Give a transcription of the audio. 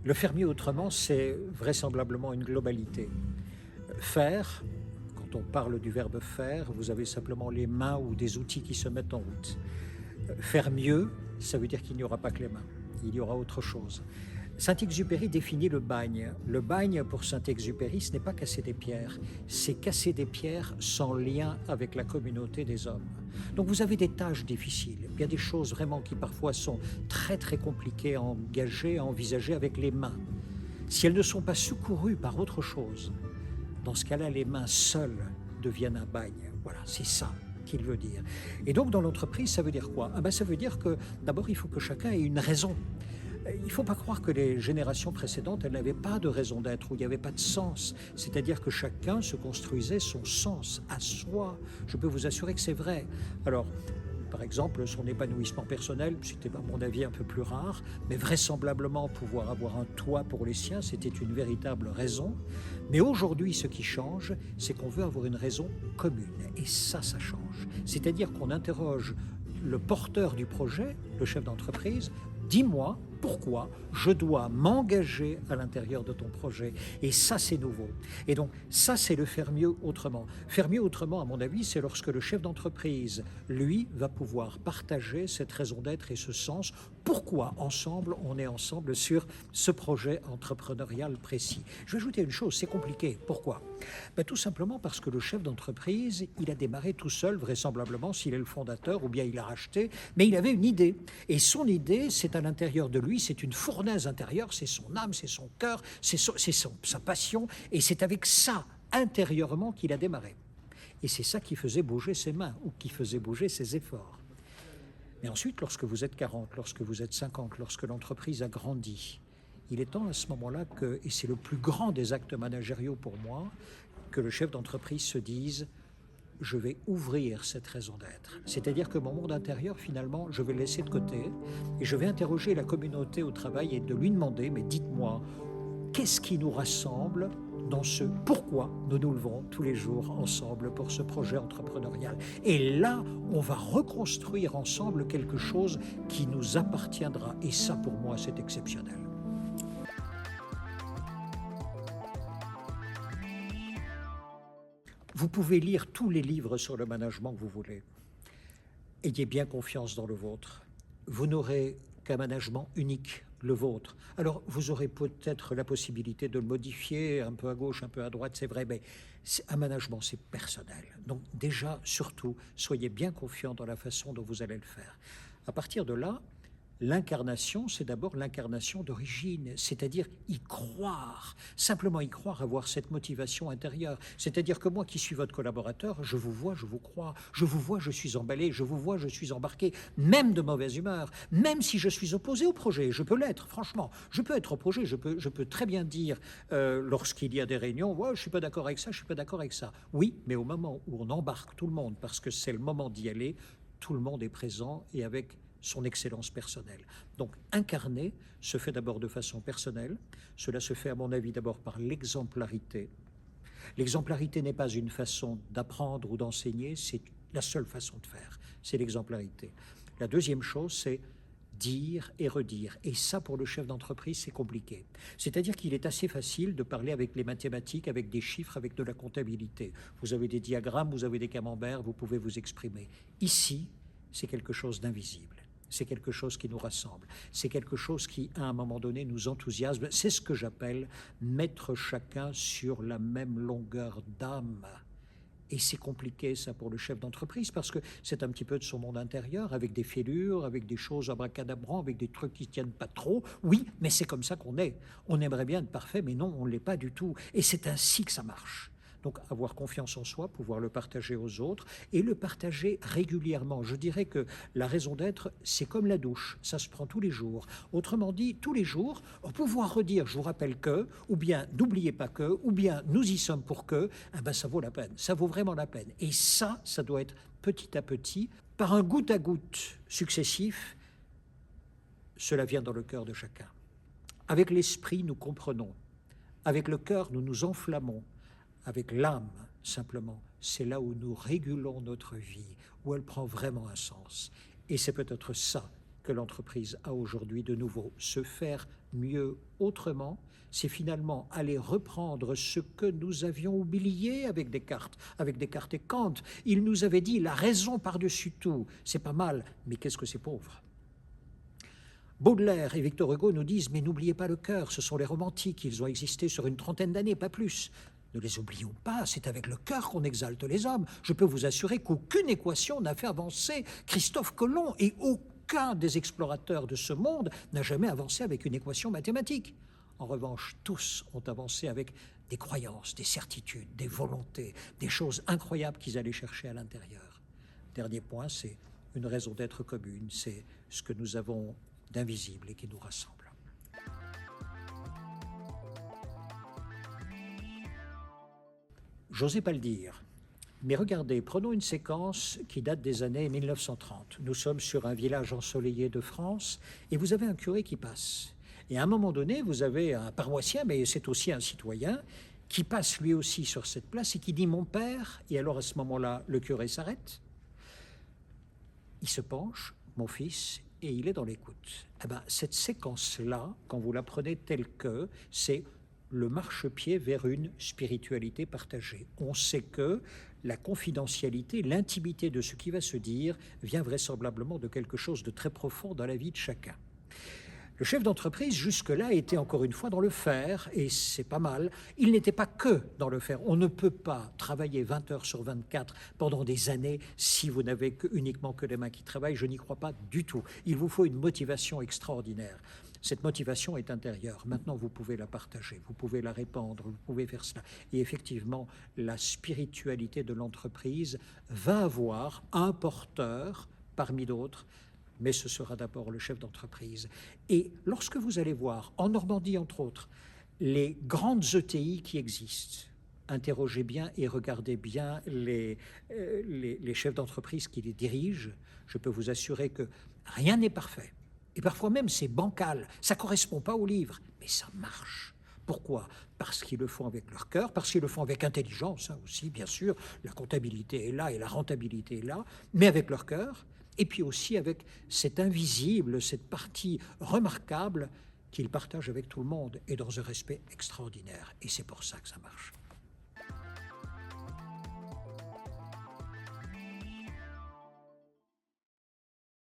Le faire mieux autrement, c'est vraisemblablement une globalité. Faire, quand on parle du verbe faire, vous avez simplement les mains ou des outils qui se mettent en route. Faire mieux, ça veut dire qu'il n'y aura pas que les mains, il y aura autre chose. Saint-Exupéry définit le bagne. Le bagne, pour Saint-Exupéry, ce n'est pas casser des pierres, c'est casser des pierres sans lien avec la communauté des hommes. Donc vous avez des tâches difficiles, il y a des choses vraiment qui parfois sont très très compliquées à engager, à envisager avec les mains. Si elles ne sont pas secourues par autre chose, dans ce cas-là, les mains seules deviennent un bagne. Voilà, c'est ça qu'il veut dire. Et donc dans l'entreprise, ça veut dire quoi? Ça veut dire que d'abord, il faut que chacun ait une raison. Il ne faut pas croire que les générations précédentes, elles n'avaient pas de raison d'être, où il n'y avait pas de sens. C'est-à-dire que chacun se construisait son sens à soi. Je peux vous assurer que c'est vrai. Alors, par exemple, son épanouissement personnel, c'était à mon avis un peu plus rare, mais vraisemblablement pouvoir avoir un toit pour les siens, c'était une véritable raison. Mais aujourd'hui, ce qui change, c'est qu'on veut avoir une raison commune. Et ça change. C'est-à-dire qu'on interroge le porteur du projet, le chef d'entreprise, dis-moi pourquoi je dois m'engager à l'intérieur de ton projet. Et ça, c'est nouveau. Et donc, ça, c'est le faire mieux autrement. Faire mieux autrement, à mon avis, c'est lorsque le chef d'entreprise, lui, va pouvoir partager cette raison d'être et ce sens. Pourquoi, ensemble, on est ensemble sur ce projet entrepreneurial précis. Je vais ajouter une chose, c'est compliqué. Pourquoi? Tout simplement parce que le chef d'entreprise, il a démarré tout seul, vraisemblablement, s'il est le fondateur, ou bien il a racheté, mais il avait une idée. Et son idée, c'est à l'intérieur de lui, c'est une fournaise intérieure, c'est son âme, c'est son cœur, sa passion, et c'est avec ça, intérieurement, qu'il a démarré. Et c'est ça qui faisait bouger ses mains, ou qui faisait bouger ses efforts. Mais ensuite, lorsque vous êtes 40, lorsque vous êtes 50, lorsque l'entreprise a grandi, il est temps à ce moment-là que, et c'est le plus grand des actes managériaux pour moi, que le chef d'entreprise se dise « je vais ouvrir cette raison d'être ». C'est-à-dire que mon monde intérieur, finalement, je vais le laisser de côté et je vais interroger la communauté au travail et de lui demander « mais dites-moi, qu'est-ce qui nous rassemble dans ce pourquoi nous nous levons tous les jours ensemble pour ce projet entrepreneurial ?» Et là, on va reconstruire ensemble quelque chose qui nous appartiendra. Et ça, pour moi, c'est exceptionnel. Vous pouvez lire tous les livres sur le management que vous voulez. Ayez bien confiance dans le vôtre. Vous n'aurez qu'un management unique, le vôtre. Alors, vous aurez peut-être la possibilité de le modifier un peu à gauche, un peu à droite, c'est vrai, mais un management, c'est personnel. Donc déjà, surtout, soyez bien confiants dans la façon dont vous allez le faire. À partir de là, l'incarnation, c'est d'abord l'incarnation d'origine, c'est-à-dire y croire, simplement y croire, avoir cette motivation intérieure. C'est-à-dire que moi qui suis votre collaborateur, je vous vois, je vous crois, je vous vois, je suis emballé, je vous vois, je suis embarqué, même de mauvaise humeur, même si je suis opposé au projet, je peux l'être, franchement, je peux être opposé, je peux très bien dire, lorsqu'il y a des réunions, ouais, je ne suis pas d'accord avec ça, je ne suis pas d'accord avec ça. Oui, mais au moment où on embarque tout le monde, parce que c'est le moment d'y aller, tout le monde est présent et avec son excellence personnelle. Donc incarner se fait d'abord de façon personnelle, cela se fait à mon avis d'abord par l'exemplarité. L'exemplarité n'est pas une façon d'apprendre ou d'enseigner, c'est la seule façon de faire, c'est l'exemplarité. La deuxième chose, c'est dire et redire. Et ça, pour le chef d'entreprise, c'est compliqué. C'est-à-dire qu'il est assez facile de parler avec les mathématiques, avec des chiffres, avec de la comptabilité. Vous avez des diagrammes, vous avez des camemberts, vous pouvez vous exprimer. Ici, c'est quelque chose d'invisible. C'est quelque chose qui nous rassemble. C'est quelque chose qui, à un moment donné, nous enthousiasme. C'est ce que j'appelle mettre chacun sur la même longueur d'âme. Et c'est compliqué, ça, pour le chef d'entreprise, parce que c'est un petit peu de son monde intérieur, avec des fêlures, avec des choses abracadabrants, avec des trucs qui ne tiennent pas trop. Oui, mais c'est comme ça qu'on est. On aimerait bien être parfait, mais non, on ne l'est pas du tout. Et c'est ainsi que ça marche. Donc avoir confiance en soi, pouvoir le partager aux autres et le partager régulièrement. Je dirais que la raison d'être, c'est comme la douche, ça se prend tous les jours. Autrement dit, tous les jours, pouvoir redire je vous rappelle que, ou bien n'oubliez pas que, ou bien nous y sommes pour que, ça vaut la peine, ça vaut vraiment la peine. Et ça doit être petit à petit, par un goutte à goutte successif, cela vient dans le cœur de chacun. Avec l'esprit, nous comprenons. Avec le cœur, nous nous enflammons. Avec l'âme, simplement, c'est là où nous régulons notre vie, où elle prend vraiment un sens. Et c'est peut-être ça que l'entreprise a aujourd'hui de nouveau. Se faire mieux autrement, c'est finalement aller reprendre ce que nous avions oublié avec Descartes et Kant. Il nous avait dit la raison par-dessus tout, c'est pas mal, mais qu'est-ce que c'est pauvre? Baudelaire et Victor Hugo nous disent « Mais n'oubliez pas le cœur, ce sont les romantiques, ils ont existé sur une trentaine d'années, pas plus. » Ne les oublions pas, c'est avec le cœur qu'on exalte les hommes. Je peux vous assurer qu'aucune équation n'a fait avancer Christophe Colomb et aucun des explorateurs de ce monde n'a jamais avancé avec une équation mathématique. En revanche, tous ont avancé avec des croyances, des certitudes, des volontés, des choses incroyables qu'ils allaient chercher à l'intérieur. Dernier point, c'est une raison d'être commune, c'est ce que nous avons d'invisible et qui nous rassemble. J'osais pas le dire, mais regardez, prenons une séquence qui date des années 1930. Nous sommes sur un village ensoleillé de France et vous avez un curé qui passe. Et à un moment donné, vous avez un paroissien, mais c'est aussi un citoyen, qui passe lui aussi sur cette place et qui dit « Mon père », et alors à ce moment-là, le curé s'arrête, il se penche, « Mon fils », et il est dans l'écoute. Eh ben, cette séquence-là, quand vous la prenez telle que, c'est le marchepied vers une spiritualité partagée. On sait que la confidentialité, l'intimité de ce qui va se dire vient vraisemblablement de quelque chose de très profond dans la vie de chacun. Le chef d'entreprise, jusque-là, était encore une fois dans le faire, et c'est pas mal. Il n'était pas que dans le faire. On ne peut pas travailler 20 heures sur 24 pendant des années si vous n'avez uniquement que les mains qui travaillent. Je n'y crois pas du tout. Il vous faut une motivation extraordinaire. Cette motivation est intérieure. Maintenant, vous pouvez la partager, vous pouvez la répandre, vous pouvez faire cela. Et effectivement, la spiritualité de l'entreprise va avoir un porteur parmi d'autres, mais ce sera d'abord le chef d'entreprise. Et lorsque vous allez voir, en Normandie entre autres, les grandes ETI qui existent, interrogez bien et regardez bien les chefs d'entreprise qui les dirigent, je peux vous assurer que rien n'est parfait. Et parfois même c'est bancal, ça ne correspond pas au livre, mais ça marche. Pourquoi? Parce qu'ils le font avec leur cœur, parce qu'ils le font avec intelligence, hein, aussi bien sûr, la comptabilité est là et la rentabilité est là, mais avec leur cœur, et puis aussi avec cet invisible, cette partie remarquable qu'ils partagent avec tout le monde et dans un respect extraordinaire. Et c'est pour ça que ça marche.